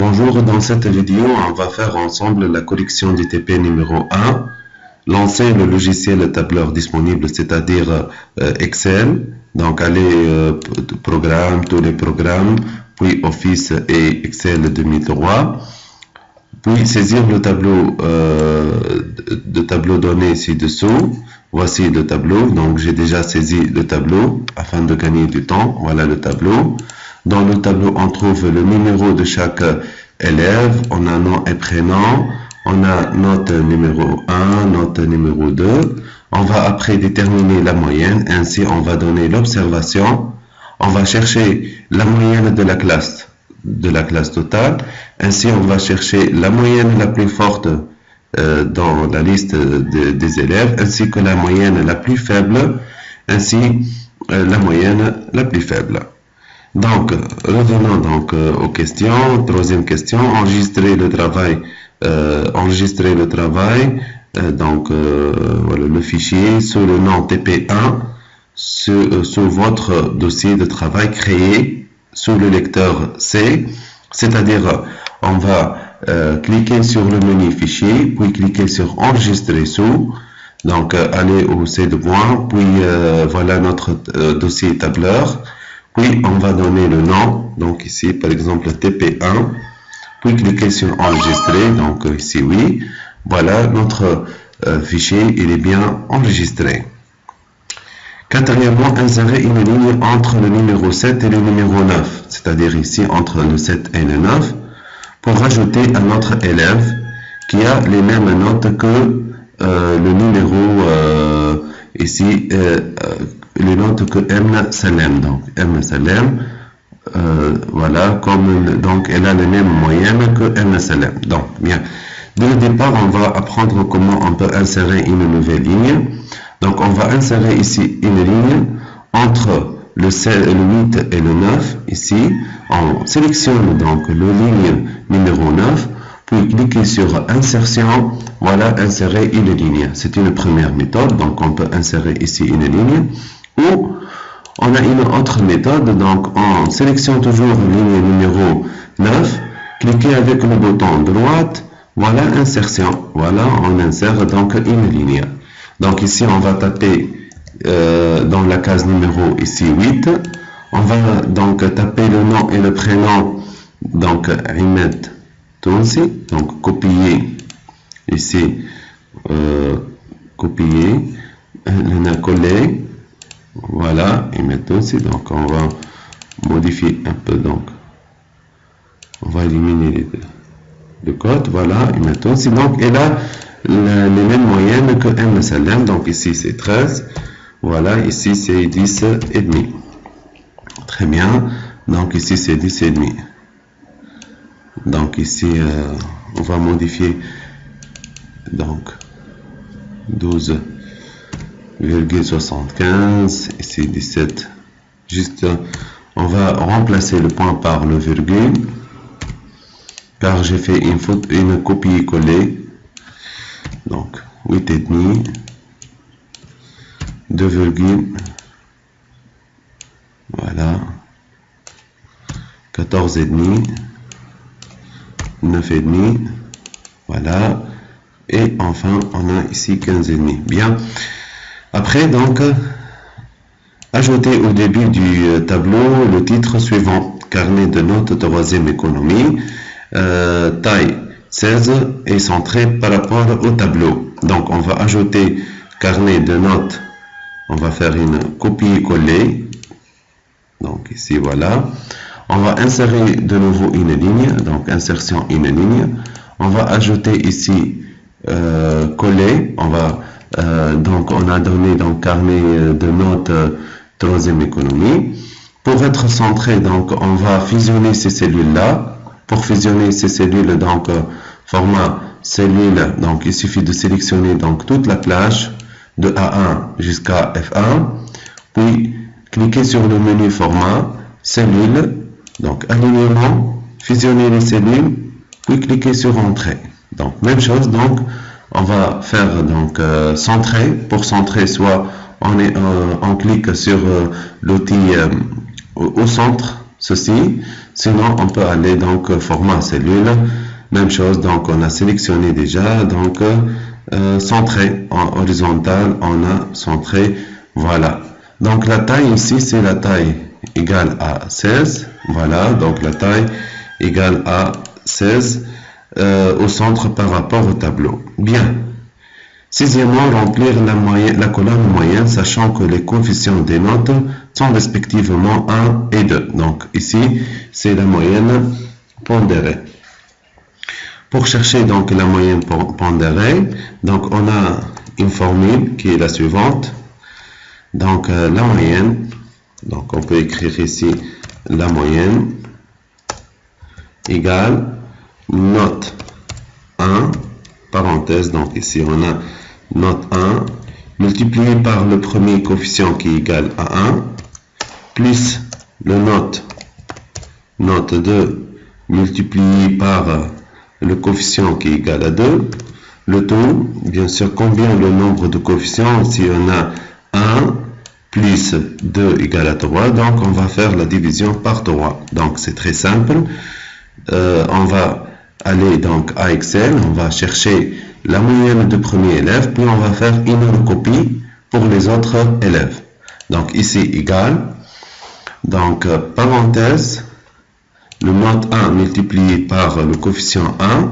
Bonjour, dans cette vidéo, on va faire ensemble la correction du TP numéro 1, lancer le logiciel tableur disponible, c'est-à-dire Excel, donc aller programme, tous les programmes, puis Office et Excel 2003, puis saisir le tableau donné ci-dessous. Voici le tableau, donc j'ai déjà saisi le tableau afin de gagner du temps. Voilà le tableau. Dans le tableau, on trouve le numéro de chaque élève, on a nom et prénom, on a note numéro 1, note numéro 2. On va après déterminer la moyenne, ainsi on va donner l'observation. On va chercher la moyenne de la classe totale. Ainsi, on va chercher la moyenne la plus forte dans la liste des élèves, ainsi que la moyenne la plus faible, ainsi la moyenne la plus faible. Donc, revenons donc aux questions. Troisième question, enregistrer le travail. Voilà le fichier sous le nom TP1 sous votre dossier de travail créé sous le lecteur C. C'est-à-dire, on va cliquer sur le menu fichier, puis cliquer sur enregistrer sous. Donc, aller au C de point, puis voilà notre dossier tableur. Puis, on va donner le nom, donc ici, par exemple, TP1, puis cliquer sur enregistrer, donc ici, oui. Voilà, notre fichier, il est bien enregistré. Quatrièmement, insérer une ligne entre le numéro 7 et le numéro 9, c'est-à-dire ici, entre le 7 et le 9, pour rajouter un autre élève qui a les mêmes notes que le numéro ici, les notes que M Salem. Donc M Salem, voilà, donc elle a les mêmes moyennes que M Salem. Donc bien, dès le départ, on va apprendre comment on peut insérer une nouvelle ligne. Donc on va insérer ici une ligne entre le 8 et le 9. Ici, on sélectionne donc la ligne numéro 9, puis cliquer sur insertion. Voilà, insérer une ligne. C'est une première méthode, donc on peut insérer ici une ligne. Ou on a une autre méthode, donc on sélectionne toujours ligne numéro 9, cliquez avec le bouton droite, voilà insertion, voilà on insère donc une ligne. Donc ici on va taper dans la case numéro ici 8, on va donc taper le nom et le prénom, donc Ahmed Tounsi, donc copier ici, copier, on a collé. Voilà, et maintenant aussi, donc on va modifier un peu, donc on va éliminer le code, voilà, et maintenant aussi, donc elle a les mêmes moyennes que M Salem, donc ici c'est 13, voilà, ici c'est 10 et demi, très bien, donc ici c'est 10 et demi, donc ici on va modifier, donc 12,75, ici 17, juste on va remplacer le point par le virgule car j'ai fait une copie-coller, donc 8,5, 2, voilà, 14,5, 9,5, voilà, et enfin on a ici 15,5. Bien. Après, donc, ajouter au début du tableau le titre suivant, carnet de notes 3e économie, taille 16 et centré par rapport au tableau. Donc, on va ajouter carnet de notes, on va faire une copie-coller, donc ici, voilà. On va insérer de nouveau une ligne, donc insertion une ligne. On va ajouter ici coller, on va donc on a donné donc carnet de notes 3e économie. Pour être centré, donc on va fusionner ces cellules là. Pour fusionner ces cellules, donc format cellule, donc il suffit de sélectionner donc toute la plage de A1 jusqu'à F1, puis cliquez sur le menu format cellule, donc alignement, fusionner les cellules, puis cliquez sur entrée. Donc même chose, donc on va faire donc centrer. Pour centrer, soit on clique sur l'outil au centre, ceci. Sinon, on peut aller donc format cellule. Même chose, donc on a sélectionné déjà, donc centré en horizontal, on a centré, voilà. Donc la taille ici, c'est la taille égale à 16, voilà, donc la taille égale à 16 au centre par rapport au tableau. Bien. Sixièmement, remplir la colonne moyenne, sachant que les coefficients des notes sont respectivement 1 et 2. Donc ici, c'est la moyenne pondérée. Pour chercher donc la moyenne pondérée, donc on a une formule qui est la suivante. Donc la moyenne, donc on peut écrire ici la moyenne égale note 1, parenthèse, donc ici on a note 1 multiplié par le premier coefficient qui est égal à 1 plus le note 2 multiplié par le coefficient qui est égal à 2, le tout, bien sûr, combien le nombre de coefficients, si on a 1 plus 2 égale à 3, donc on va faire la division par 3. Donc c'est très simple. On va aller donc à Excel, on va chercher la moyenne de premier élève, puis on va faire une recopie pour les autres élèves. Donc ici égal, donc parenthèse, le note 1 multiplié par le coefficient 1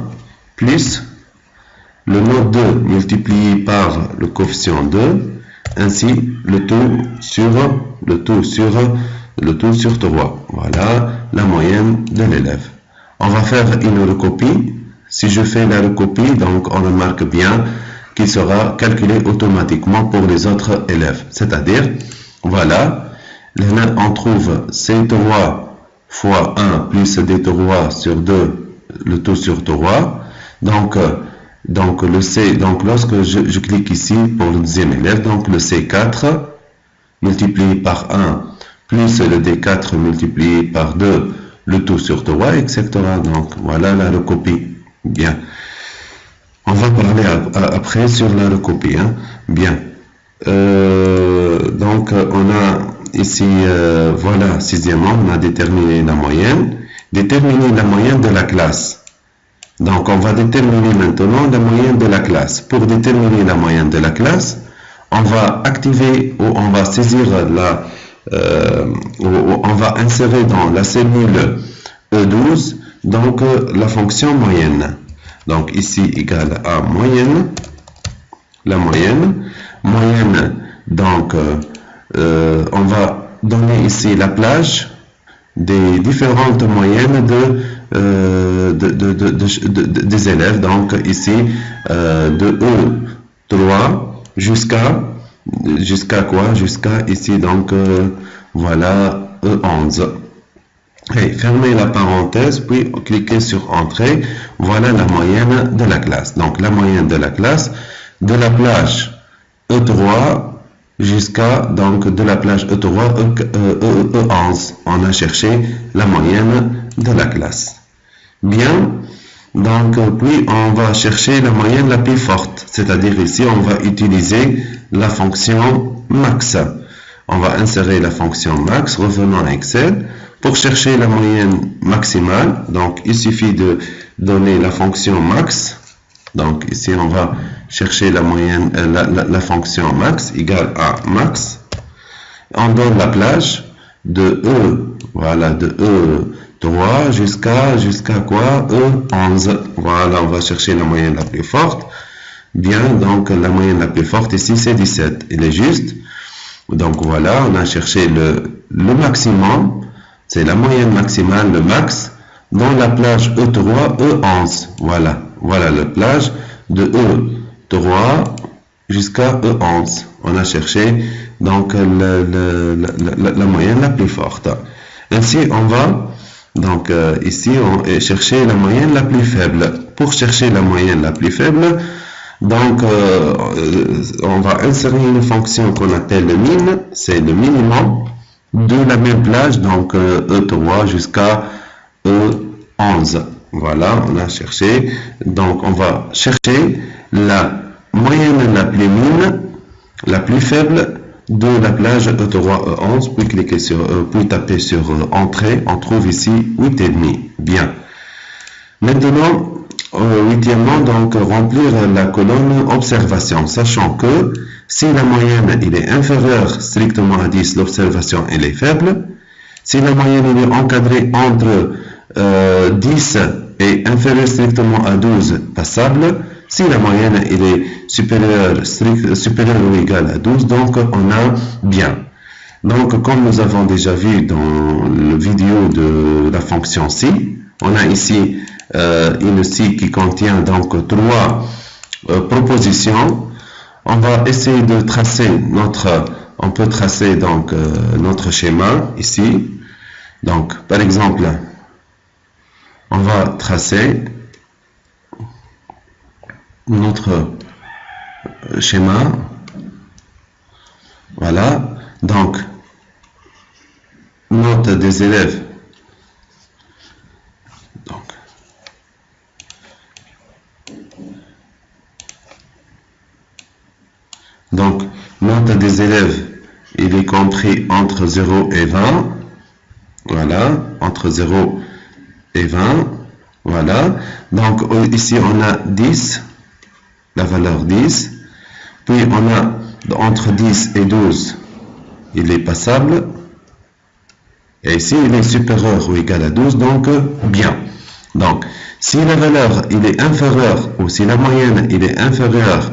plus le note 2 multiplié par le coefficient 2, ainsi le tout sur 3. Voilà la moyenne de l'élève. On va faire une recopie. Si je fais la recopie, donc on remarque bien qu'il sera calculé automatiquement pour les autres élèves. C'est-à-dire, voilà, on trouve C3 fois 1 plus D3 sur 2, le tout sur 3. Donc le C, donc lorsque je clique ici pour le deuxième élève, donc le C4 multiplié par 1 plus le D4 multiplié par 2, le tout sur 3, etc. Donc voilà la recopie. Bien. On va parler après sur la recopie. Hein. Bien. Donc on a ici, voilà, sixièmement, on a déterminé la moyenne. Déterminer la moyenne de la classe. Donc on va déterminer maintenant la moyenne de la classe. Pour déterminer la moyenne de la classe, on va activer ou on va saisir on va insérer dans la cellule E12 donc la fonction moyenne. Donc ici égale à moyenne, la moyenne, donc on va donner ici la plage des différentes moyennes des élèves, donc ici de E3 jusqu'à quoi? Jusqu'à ici, donc voilà E11. Et fermez la parenthèse, puis cliquez sur Entrée. Voilà la moyenne de la classe. Donc la moyenne de la classe de la plage E3 jusqu'à donc de la plage E3 E11. On a cherché la moyenne de la classe. Bien. Donc puis on va chercher la moyenne la plus forte. C'est-à-dire ici on va utiliser la fonction max. On va insérer la fonction max, revenons à Excel. Pour chercher la moyenne maximale, donc il suffit de donner la fonction max. Donc ici on va chercher la moyenne, la fonction max égale à max. On donne la plage de E, voilà, de E3 jusqu'à quoi? E11. Voilà, on va chercher la moyenne la plus forte. Bien, donc la moyenne la plus forte ici c'est 17. Il est juste. Donc voilà, on a cherché le maximum. C'est la moyenne maximale, le max, dans la plage E3, E11. Voilà, voilà la plage de E3 jusqu'à E11. On a cherché donc la moyenne la plus forte. Ainsi, on va donc ici chercher la moyenne la plus faible. Pour chercher la moyenne la plus faible, donc on va insérer une fonction qu'on appelle le min, c'est le minimum de la même plage, donc E3 jusqu'à E11. Voilà, on a cherché. Donc on va chercher la moyenne la plus mine, la plus faible de la plage E3, E11, puis cliquer sur, puis taper sur Entrée. On trouve ici 8,5. Bien. Maintenant, huitièmement, donc remplir la colonne observation, sachant que si la moyenne il est inférieure strictement à 10, l'observation elle est faible. Si la moyenne il est encadrée entre 10 et inférieure strictement à 12, passable. Si la moyenne il est supérieure ou égale à 12, donc on a bien. Donc comme nous avons déjà vu dans la vidéo de la fonction si, on a ici une si qui contient donc trois propositions. On va essayer de tracer on peut tracer donc notre schéma ici. Donc par exemple, on va tracer notre schéma. Voilà. Donc note des élèves. Donc, note des élèves, il est compris entre 0 et 20. Voilà, entre 0 et 20. Voilà. Donc, ici, on a 10, la valeur 10. Puis, on a entre 10 et 12, il est passable. Et ici, il est supérieur ou égal à 12, donc bien. Donc, si la valeur, il est inférieure, ou si la moyenne, il est inférieure,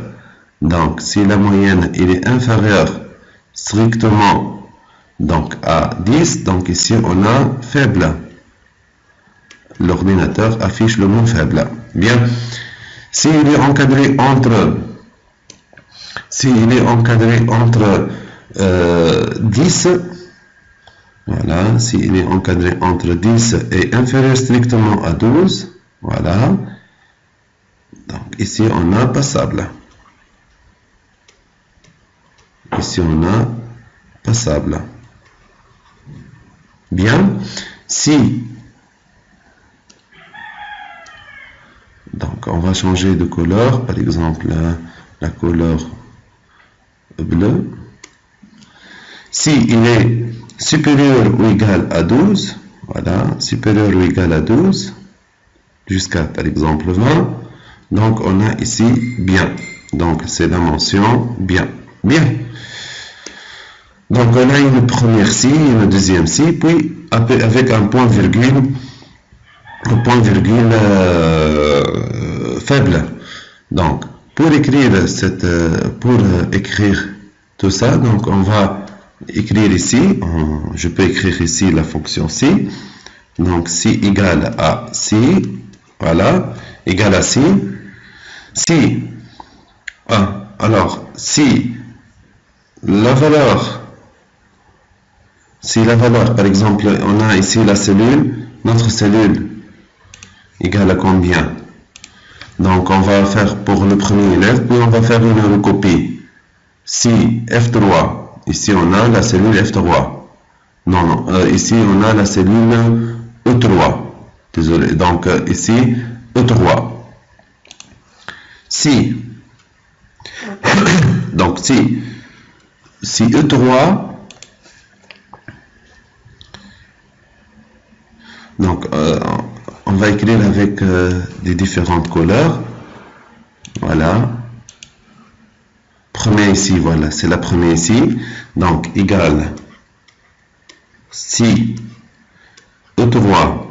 donc, si la moyenne il est inférieure strictement donc, à 10, donc ici on a faible. L'ordinateur affiche le mot faible. Bien. S'il est encadré entre 10, voilà, s'il est encadré entre 10 et inférieur strictement à 12, voilà. Donc ici on a passable. Ici, on a passable. Bien. Si, donc, on va changer de couleur. Par exemple, la couleur bleue. Si il est supérieur ou égal à 12, voilà, supérieur ou égal à 12, jusqu'à, par exemple, 20, donc, on a ici bien. Donc, c'est la mention bien. Bien. Donc, on a une première si, une deuxième si, puis avec un point virgule faible. Donc, pour écrire tout ça, donc on va écrire ici, je peux écrire ici la fonction si. Donc, si égale à si, voilà, égale à si. Si, alors, si la valeur, par exemple, on a ici la cellule, notre cellule égale à combien? Donc, on va faire pour le premier élève, puis on va faire une recopie. Si F3, ici on a la cellule F3. Non, ici on a la cellule E3. Désolé, donc ici E3. Si, donc si E3, donc on va écrire avec des différentes couleurs. Voilà. Premier ici, voilà, c'est la première ici. Donc égale si E3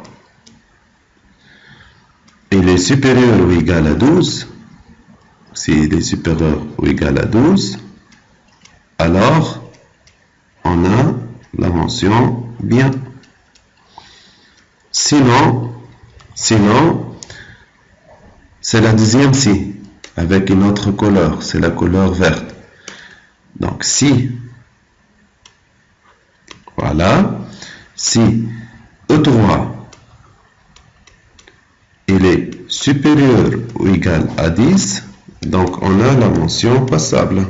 il est supérieur ou égal à 12, s'il est supérieur ou égal à 12, alors on a la mention bien. Sinon, c'est la deuxième si, avec une autre couleur, c'est la couleur verte. Donc si, voilà, si E3 il est supérieur ou égal à 10, donc on a la mention passable.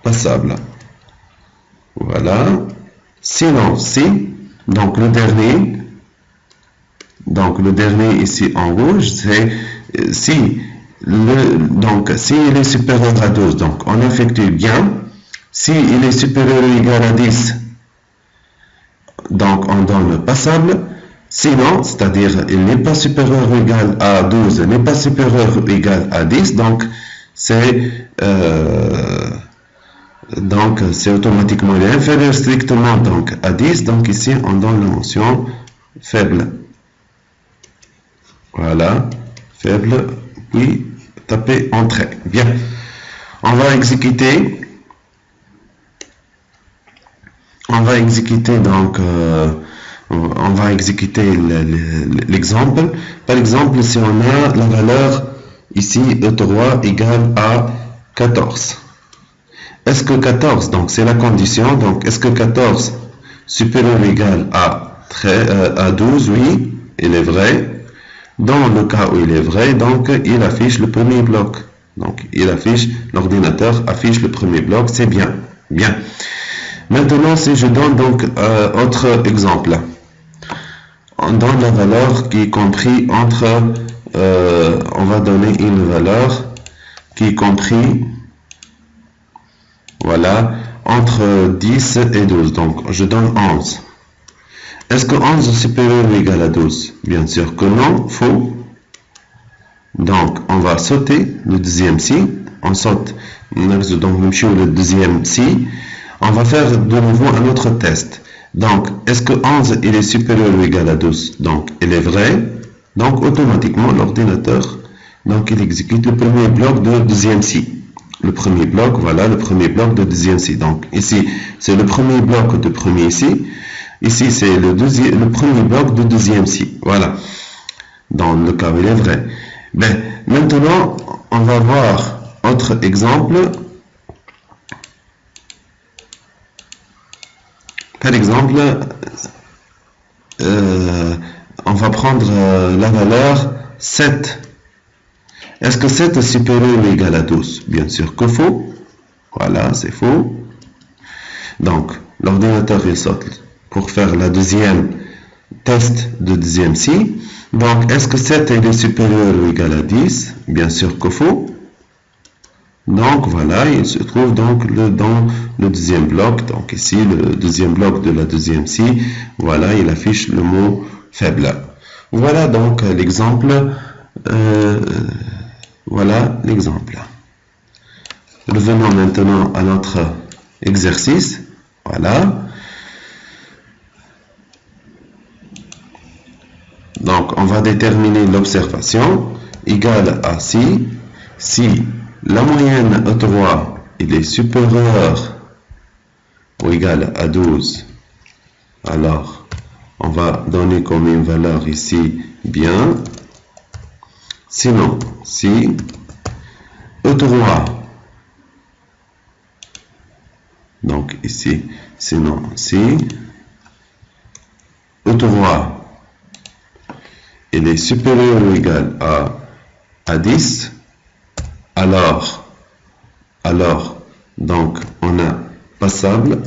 Passable. Voilà. Sinon, si, donc le dernier ici en rouge, c'est si donc, s'il est supérieur à 12, donc on effectue bien. S'il est supérieur ou égal à 10, donc on donne le passable. Sinon, c'est-à-dire il n'est pas supérieur ou égal à 12, n'est pas supérieur ou égal à 10, donc c'est automatiquement, il est inférieur strictement donc à 10, donc ici on donne la mention faible. Voilà, faible, puis taper entrée. Bien, on va exécuter donc on va exécuter l'exemple. Par exemple, si on a la valeur ici E3 égale à 14. Est-ce que 14, donc c'est la condition, donc est-ce que 14 supérieur ou égal à 12? Oui, il est vrai. Dans le cas où il est vrai, donc il affiche le premier bloc. Donc l'ordinateur affiche le premier bloc, c'est bien. Bien. Maintenant, si je donne donc autre exemple, on donne la valeur qui est compris entre, on va donner une valeur qui est compris, voilà, entre 10 et 12. Donc, je donne 11. Est-ce que 11 est supérieur ou égal à 12? Bien sûr que non, faux. Donc, on va sauter le deuxième si. On saute, donc, le deuxième si. On va faire de nouveau un autre test. Donc, est-ce que 11 il est supérieur ou égal à 12? Donc, il est vrai. Donc, automatiquement, l'ordinateur, donc, il exécute le premier bloc de deuxième si. Le premier bloc, voilà, le premier bloc de deuxième si. Donc, ici, c'est le premier bloc de premier si. Ici, c'est le premier bloc de deuxième si. Voilà. Dans le cas où il est vrai. Ben, maintenant, on va voir autre exemple. Par exemple, on va prendre la valeur 7. Est-ce que 7 est supérieur ou égal à 12? Bien sûr que faux. Voilà, c'est faux. Donc, l'ordinateur il saute pour faire la deuxième test de deuxième si. Donc, est-ce que 7 est supérieur ou égal à 10? Bien sûr que faux. Donc voilà, il se trouve donc dans le deuxième bloc. Donc ici, le deuxième bloc de la deuxième si, voilà, il affiche le mot faible. Voilà donc l'exemple. Voilà l'exemple. Revenons maintenant à notre exercice. Voilà. Donc on va déterminer l'observation égale à si la moyenne E3 il est supérieur ou égal à 12, alors on va donner comme une valeur ici bien. Sinon, si E3, donc ici, sinon si E3 il est supérieur ou égal à 10, alors, donc, on a passable.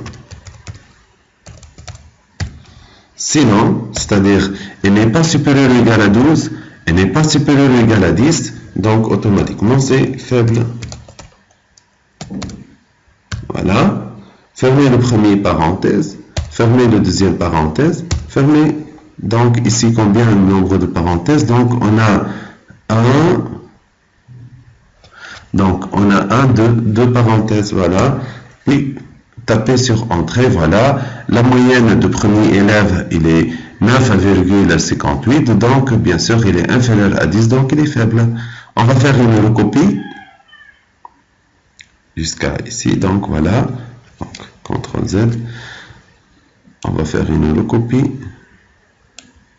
Sinon, c'est-à-dire, il n'est pas supérieur ou égal à 12, il n'est pas supérieur ou égal à 10, donc automatiquement c'est faible. Voilà. Fermez le premier parenthèse, fermez le deuxième parenthèse, fermez, donc ici combien le nombre de parenthèses, donc on a deux parenthèses, voilà, puis tapez sur entrée, voilà, la moyenne de premier élève, il est 9,58, donc bien sûr il est inférieur à 10, donc il est faible. On va faire une recopie, jusqu'à ici, donc voilà, donc CTRL Z, on va faire une recopie,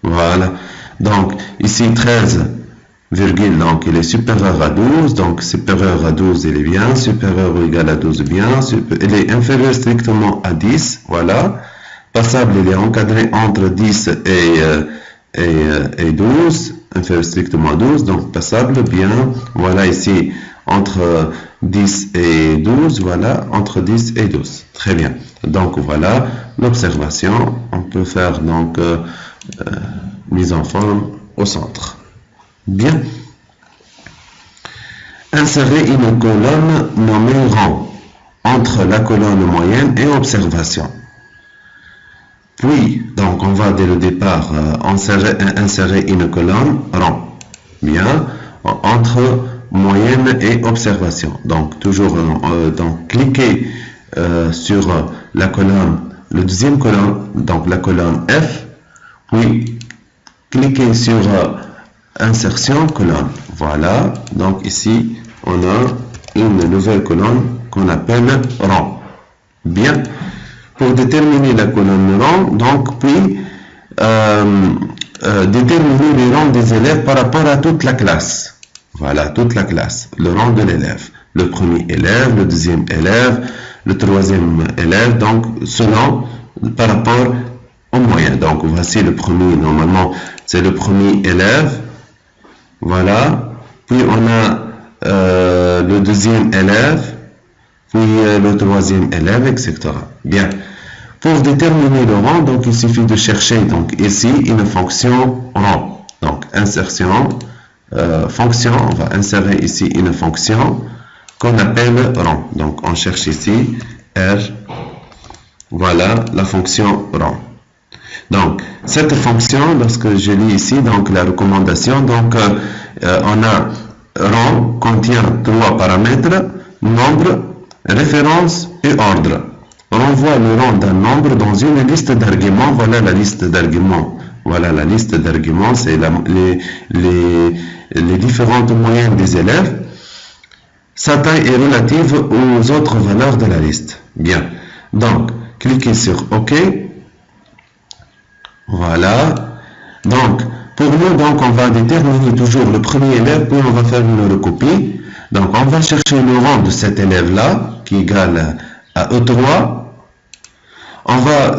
voilà, donc ici 13, donc il est supérieur à 12, donc supérieur à 12 il est bien, supérieur ou égal à 12 bien, il est inférieur strictement à 10, voilà, passable il est encadré entre 10 et 12, inférieur strictement à 12, donc passable bien, voilà ici entre 10 et 12, voilà, entre 10 et 12, très bien, donc voilà l'observation, on peut faire donc mise en forme au centre. Bien. Insérer une colonne nommée rang entre la colonne moyenne et observation. Puis, donc, on va dès le départ insérer une colonne rang. Bien, entre moyenne et observation. Donc, toujours, cliquez sur la colonne, le deuxième colonne, donc la colonne F, puis cliquez sur insertion colonne. Voilà, donc ici, on a une nouvelle colonne qu'on appelle rang. Bien. Pour déterminer la colonne rang, donc puis déterminer les rangs des élèves par rapport à toute la classe. Voilà, toute la classe, le rang de l'élève. Le premier élève, le deuxième élève, le troisième élève, donc selon, par rapport au moyen. Donc voici le premier, normalement c'est le premier élève. Voilà, puis on a le deuxième élève, puis le troisième élève, etc. Bien. Pour déterminer le rang, donc il suffit de chercher donc ici une fonction rang. Donc insertion, fonction, on va insérer ici une fonction qu'on appelle rang. Donc on cherche ici R. Voilà la fonction rang. Donc cette fonction, lorsque je lis ici donc la recommandation, donc on a rang contient 3 paramètres, nombre, référence et ordre. Renvoie le rang d'un nombre dans une liste d'arguments. Voilà la liste d'arguments. Voilà la liste d'arguments, c'est les différentes moyennes des élèves. Sa taille est relative aux autres valeurs de la liste. Bien. Donc, cliquez sur OK. Voilà. Donc, pour nous, donc, on va déterminer toujours le premier élève, puis on va faire une recopie. Donc, on va chercher le rang de cet élève-là, qui est égal à E3. On va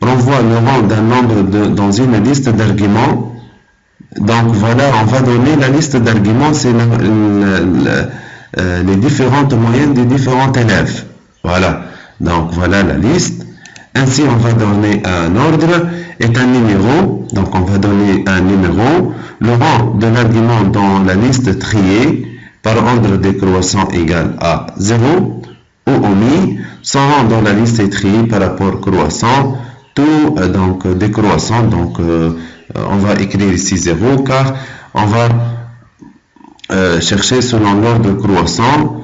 renvoie le rang d'un nombre dans une liste d'arguments. Donc voilà, on va donner la liste d'arguments, c'est les différentes moyennes des différents élèves. Voilà, donc voilà la liste. Ainsi, on va donner un ordre et un numéro. Donc on va donner un numéro. Le rang de l'argument dans la liste triée par ordre décroissant égale à 0 ou omis. Son rang dans la liste est trié par rapport croissant, tout donc décroissant, donc on va écrire ici 0 car on va chercher selon l'ordre croissant,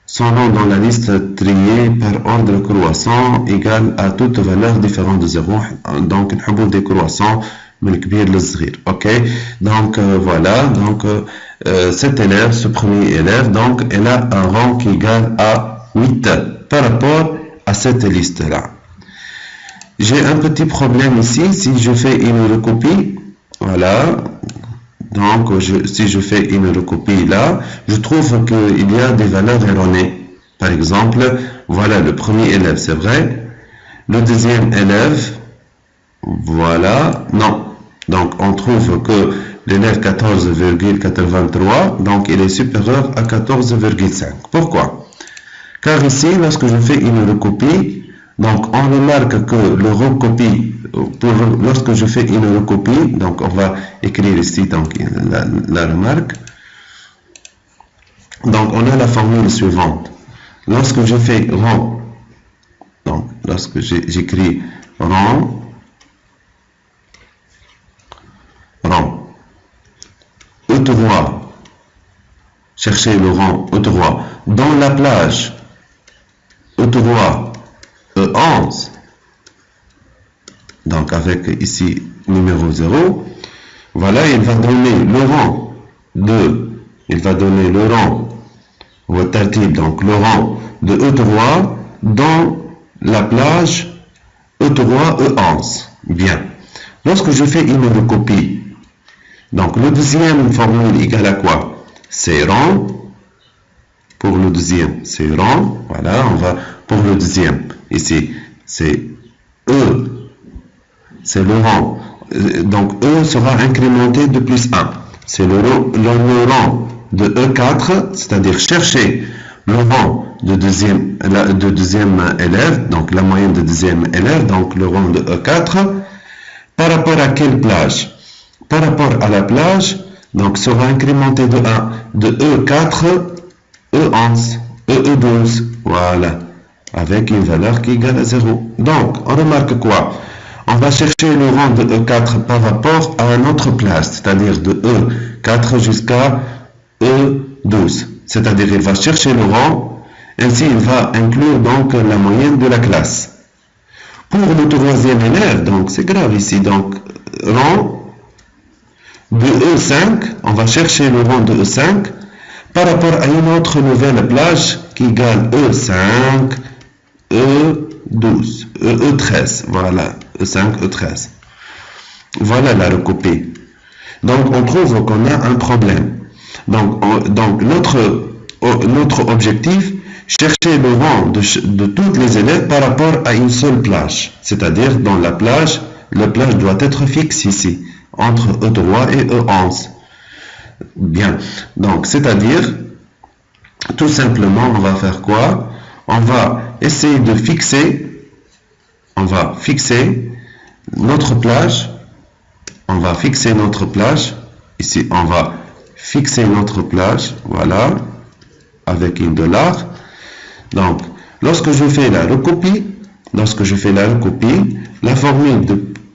son rang dans la liste triée par ordre croissant égale à toute valeur différente de 0, donc الحبوب décroissant من الكبير للصغير. Ok, donc voilà, donc cet élève, ce premier élève, donc elle a un rang qui est égal à 8 par rapport à cette liste-là. J'ai un petit problème ici, si je fais une recopie, voilà, donc si je fais une recopie là, je trouve qu'il y a des valeurs erronées. Par exemple, voilà le premier élève, c'est vrai, le deuxième élève, voilà, non. Donc on trouve que l'élève 14,83, donc il est supérieur à 14,5. Pourquoi? Car ici, lorsque je fais une recopie, donc on remarque que le recopie, lorsque je fais une recopie, donc on va écrire ici donc, la remarque. Donc on a la formule suivante. Lorsque je fais rang, donc lorsque j'écris rang, E3, chercher le rang E3 dans la plage E3, E11, donc avec ici numéro 0, voilà, il va donner le rang donc le rang de E3 dans la plage E3, E11. Bien. Lorsque je fais une recopie, donc le deuxième formule égale à quoi? C'est rang. Pour le deuxième, c'est rang. Voilà, on va pour le deuxième. Ici, c'est E. C'est le rang. Donc, E sera incrémenté de plus 1. C'est le rang de E4, c'est-à-dire chercher le rang de deuxième élève, donc la moyenne de deuxième élève, donc le rang de E4, par rapport à quelle plage? Par rapport à la plage donc sera incrémenté de 1, de E4, E11, E12, voilà, avec une valeur qui est égale à 0. Donc, on remarque quoi? On va chercher le rang de E4 par rapport à une autre place, c'est-à-dire de E4 jusqu'à E12. C'est-à-dire, il va chercher le rang, ainsi il va inclure donc la moyenne de la classe. Pour le troisième élève, donc c'est grave ici, donc rang de E5, on va chercher le rang de E5 par rapport à une autre nouvelle plage qui égale E5, E12, E13, voilà, E5, E13. Voilà la recopie. Donc on trouve qu'on a un problème. Donc notre objectif, chercher le rang de tous les élèves par rapport à une seule plage. C'est-à-dire dans la plage doit être fixe ici, entre E3 et E11. Bien, donc c'est-à-dire, tout simplement, on va faire quoi? On va essayer de fixer, on va fixer notre plage, ici on va fixer notre plage, voilà, avec une $. Donc, lorsque je fais la recopie, la formule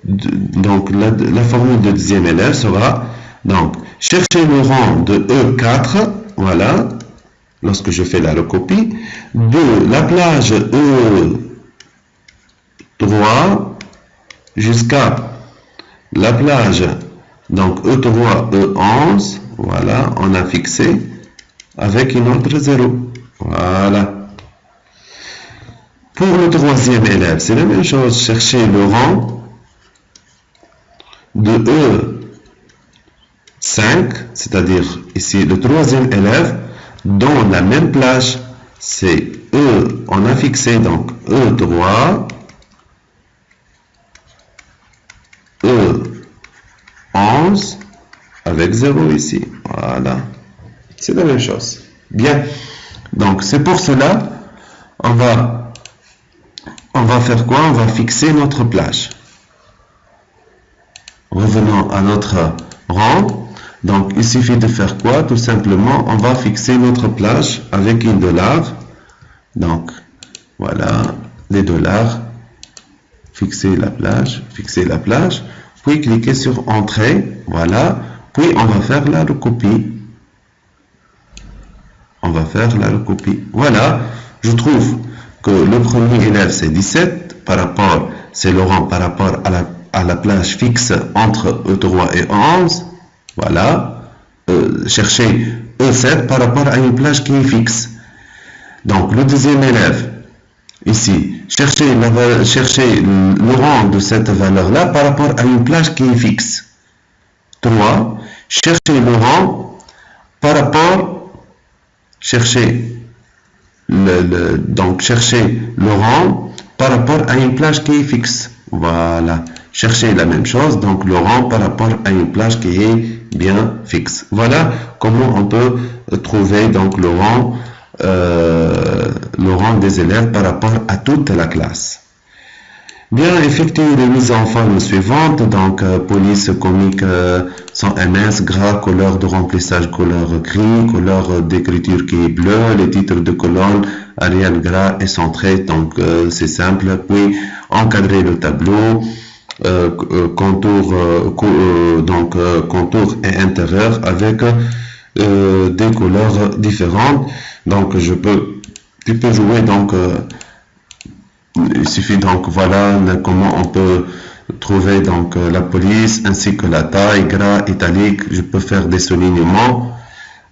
la formule de deuxième élève sera, donc, chercher le rang de E4, voilà, lorsque je fais la recopie, de la plage E3 jusqu'à la plage, donc E3, E11, voilà, on a fixé avec une autre 0, voilà. Pour le troisième élève, c'est la même chose, chercher le rang de E5, c'est-à-dire ici le troisième élève, dans la même plage, c'est E, on a fixé donc E3, E11, avec 0 ici, voilà, c'est la même chose. Bien, donc c'est pour cela, on va faire quoi? On va fixer notre plage. Revenons à notre rang. Donc, il suffit de faire quoi? Tout simplement, on va fixer notre plage avec une $. Donc, voilà, les $. Fixer la plage. Puis, cliquer sur Entrée. Voilà. Puis, on va faire la recopie. Voilà. Je trouve que le premier élève, c'est 17. C'est le rang par rapport à la plage fixe entre E3 et E11. Voilà. Chercher E7 par rapport à une plage qui est fixe. Donc, le deuxième élève, ici, chercher le rang de cette valeur-là par rapport à une plage qui est fixe. 3. Chercher le rang par rapport... Chercher le rang par rapport à une plage qui est fixe. Voilà. Chercher la même chose, donc le rang par rapport à une plage qui est bien fixe. Voilà comment on peut trouver donc le rang des élèves par rapport à toute la classe. Bien, effectuer les mises en forme suivantes, donc police comique sans MS, gras, couleur de remplissage couleur gris, couleur d'écriture qui est bleue, les titres de colonne, Arial gras et centré, donc c'est simple, puis encadrer le tableau, contour et intérieur avec des couleurs différentes, donc tu peux jouer donc il suffit donc voilà comment on peut trouver donc la police ainsi que la taille, gras, italique, je peux faire des soulignements.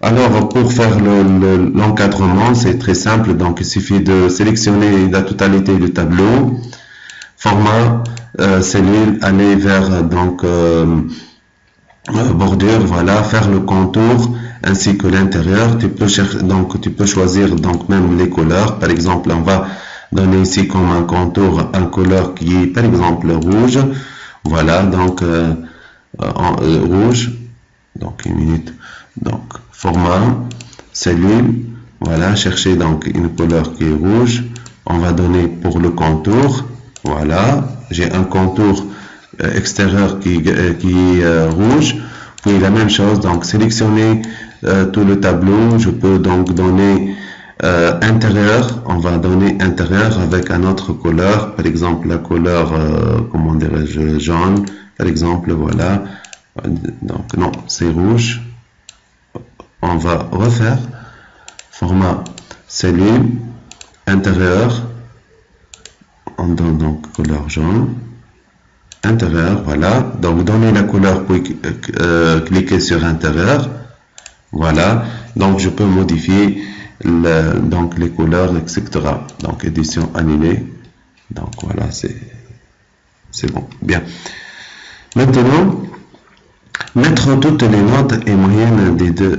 Alors pour faire l'encadrement, c'est très simple, donc il suffit de sélectionner la totalité du tableau, format, cellule, aller vers donc bordure, voilà, faire le contour ainsi que l'intérieur. Tu peux choisir donc même les couleurs, par exemple on va donner ici comme un contour un couleur qui est par exemple rouge, voilà, donc rouge, donc une minute, donc format, cellule, voilà, chercher donc une couleur qui est rouge, on va donner pour le contour, voilà, j'ai un contour extérieur qui est rouge, Puis la même chose, donc sélectionner tout le tableau. Je peux donc donner intérieur. On va donner intérieur avec un autre couleur, par exemple la couleur, comment dirais-je, jaune, par exemple, voilà. Donc non, c'est rouge. On va refaire format cellule intérieur. On donne donc couleur jaune. Intérieur, voilà. Donc donner la couleur puis cliquer sur intérieur. Voilà. Donc je peux modifier donc les couleurs, etc. Donc édition annulée. Donc voilà, c'est bon. Bien. Maintenant, mettre toutes les notes et moyennes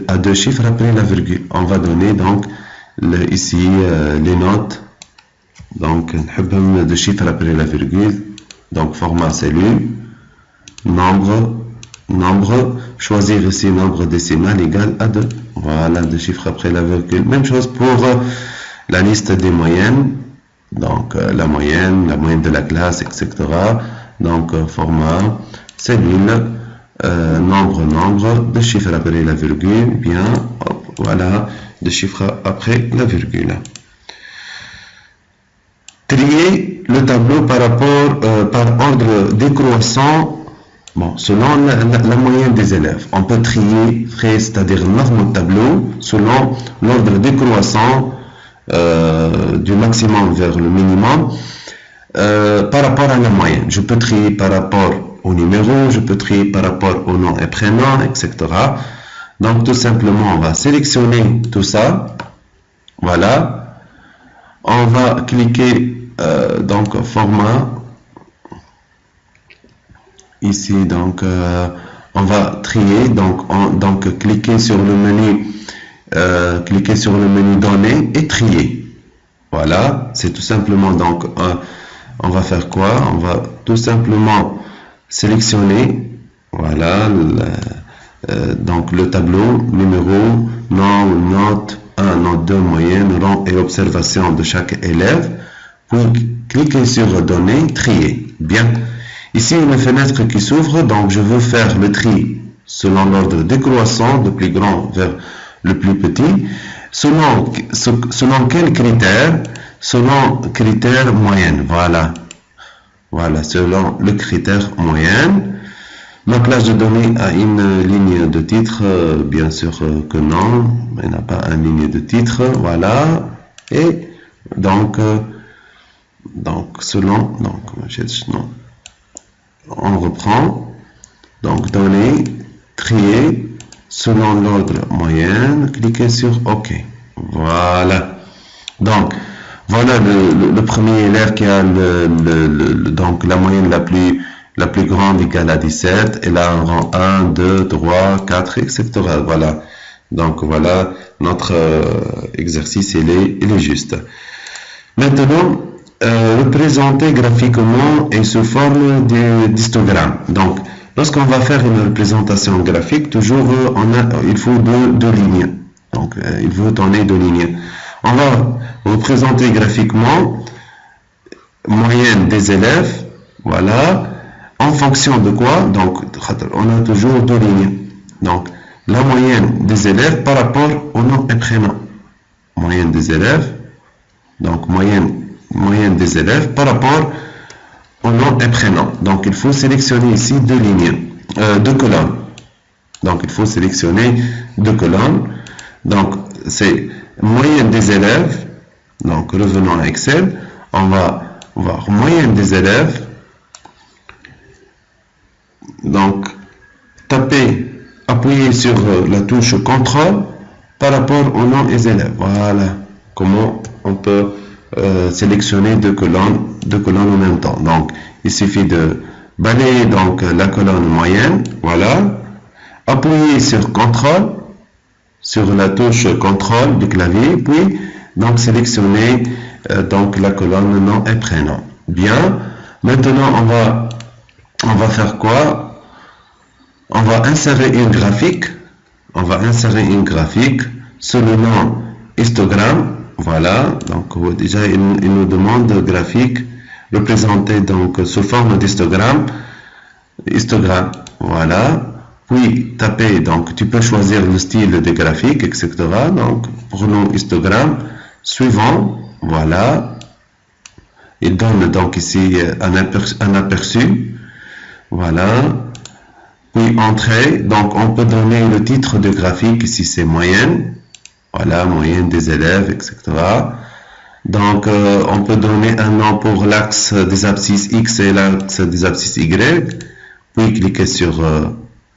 à deux chiffres après la virgule. On va donner donc ici les notes. Donc de chiffres après la virgule. Donc format cellule, nombre, choisir ici nombre décimal égal à 2. Voilà, 2 chiffres après la virgule. Même chose pour la liste des moyennes. Donc la moyenne de la classe, etc. Donc format cellule, nombre, 2 chiffres après la virgule. Bien, hop, voilà, 2 chiffres après la virgule. Trier le tableau par ordre décroissant, bon, selon la moyenne des élèves. On peut trier, c'est-à-dire le tableau, selon l'ordre décroissant du maximum vers le minimum par rapport à la moyenne. Je peux trier par rapport au numéro, je peux trier par rapport au nom et prénom, etc. Donc tout simplement, on va sélectionner tout ça. Voilà. On va cliquer donc format ici, donc on va trier, donc cliquer sur le menu données et trier. Voilà, c'est tout simplement, donc on va faire quoi? On va tout simplement sélectionner, voilà, donc le tableau, numéro, nom, note 1, note 2, moyenne, rang et observation de chaque élève. Puis cliquez sur données, trier. Bien. Ici, une fenêtre qui s'ouvre, donc je veux faire le tri selon l'ordre décroissant, du plus grand vers le plus petit. Selon quel critère? Selon critère moyenne. Voilà. Voilà, selon le critère moyenne. Ma classe de données a une ligne de titre, bien sûr que non, il n'a pas une ligne de titre, voilà, et donc selon, non, on reprend, donc données, trier, selon l'ordre moyenne, cliquez sur OK, voilà, donc voilà le premier élève qui a donc la moyenne la plus grande égale à 17, et là un rang 1, 2, 3, 4, etc. Voilà. Donc voilà, notre exercice, il est juste. Maintenant, représenter graphiquement et sous forme d'histogramme. Donc, lorsqu'on va faire une représentation graphique, toujours il faut deux lignes. Donc, il faut donner 2 lignes. On va représenter graphiquement moyenne des élèves, voilà. En fonction de quoi? Donc, on a toujours 2 lignes. Donc, la moyenne des élèves par rapport au nom et prénom. Moyenne des élèves. Donc, moyenne des élèves par rapport au nom et prénom. Donc, il faut sélectionner ici 2 lignes, 2 colonnes. Donc, il faut sélectionner 2 colonnes. Donc, c'est moyenne des élèves. Donc, revenons à Excel. On va voir moyenne des élèves. Donc, appuyez sur la touche contrôle par rapport au nom des élèves. Voilà comment on peut sélectionner 2 colonnes en même temps. Donc, il suffit de balayer donc la colonne moyenne. Voilà. Appuyez sur contrôle, sur la touche contrôle du clavier, puis donc sélectionner donc la colonne nom et prénom. Bien. Maintenant, on va faire quoi? On va insérer une graphique. On va insérer une graphique sous le nom histogramme. Voilà. Donc déjà il nous demande graphique représentée donc sous forme d'histogramme. Histogramme. Voilà. puis taper, donc tu peux choisir le style de graphique, etc. Donc pour nos histogrammes suivants, voilà, il donne donc ici un aperçu, voilà, puis entrée, donc on peut donner le titre de graphique, ici c'est moyenne, voilà, moyenne des élèves, etc. Donc on peut donner un nom pour l'axe des abscisses X et l'axe des abscisses Y, puis cliquer sur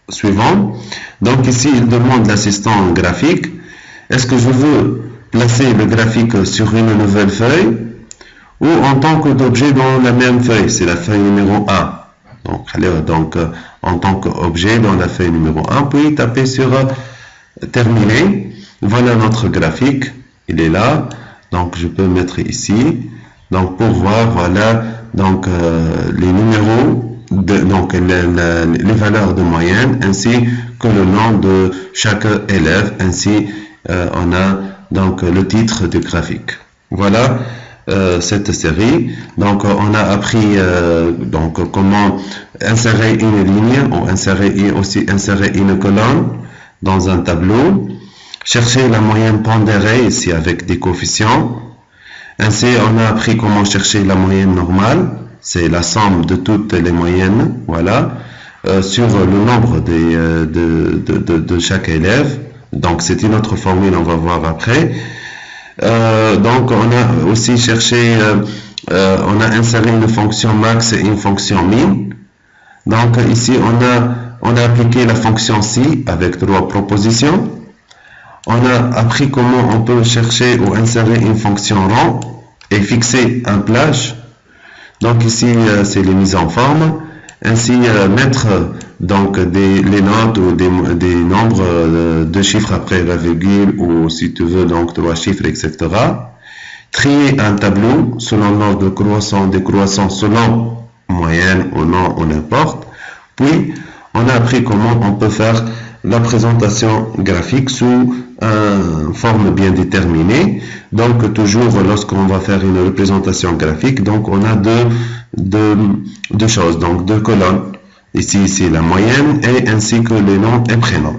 suivant. Donc ici il demande l'assistant graphique. Est-ce que je veux placer le graphique sur une nouvelle feuille ou en tant qu'objet dans la même feuille? C'est la feuille numéro 1. Donc en tant qu'objet dans la feuille numéro 1, puis taper sur terminer. Voilà notre graphique, il est là. Donc je peux mettre ici. Donc pour voir, voilà, donc les numéros, donc les valeurs de moyenne, ainsi que le nom de chaque élève. Ainsi on a donc le titre du graphique. Voilà cette série. Donc on a appris donc comment insérer une ligne ou insérer une colonne dans un tableau. Chercher la moyenne pondérée ici avec des coefficients. Ainsi on a appris comment chercher la moyenne normale. C'est la somme de toutes les moyennes, voilà, sur le nombre de chaque élève. Donc c'est une autre formule, on va voir après. Donc on a aussi cherché, on a inséré une fonction max et une fonction min. Donc ici on a appliqué la fonction si avec 3 propositions. On a appris comment on peut chercher ou insérer une fonction rang et fixer un plage. Donc ici c'est les mises en forme. Ainsi mettre donc les notes ou des nombres de chiffres après la virgule ou si tu veux donc 3 chiffres, etc. Trier un tableau selon l'ordre décroissant selon moyenne ou non ou n'importe. Puis on a appris comment on peut faire la présentation graphique sous une forme bien déterminée. Donc toujours lorsqu'on va faire une représentation graphique, donc on a deux choses, donc 2 colonnes. Ici c'est la moyenne et ainsi que les noms et prénoms.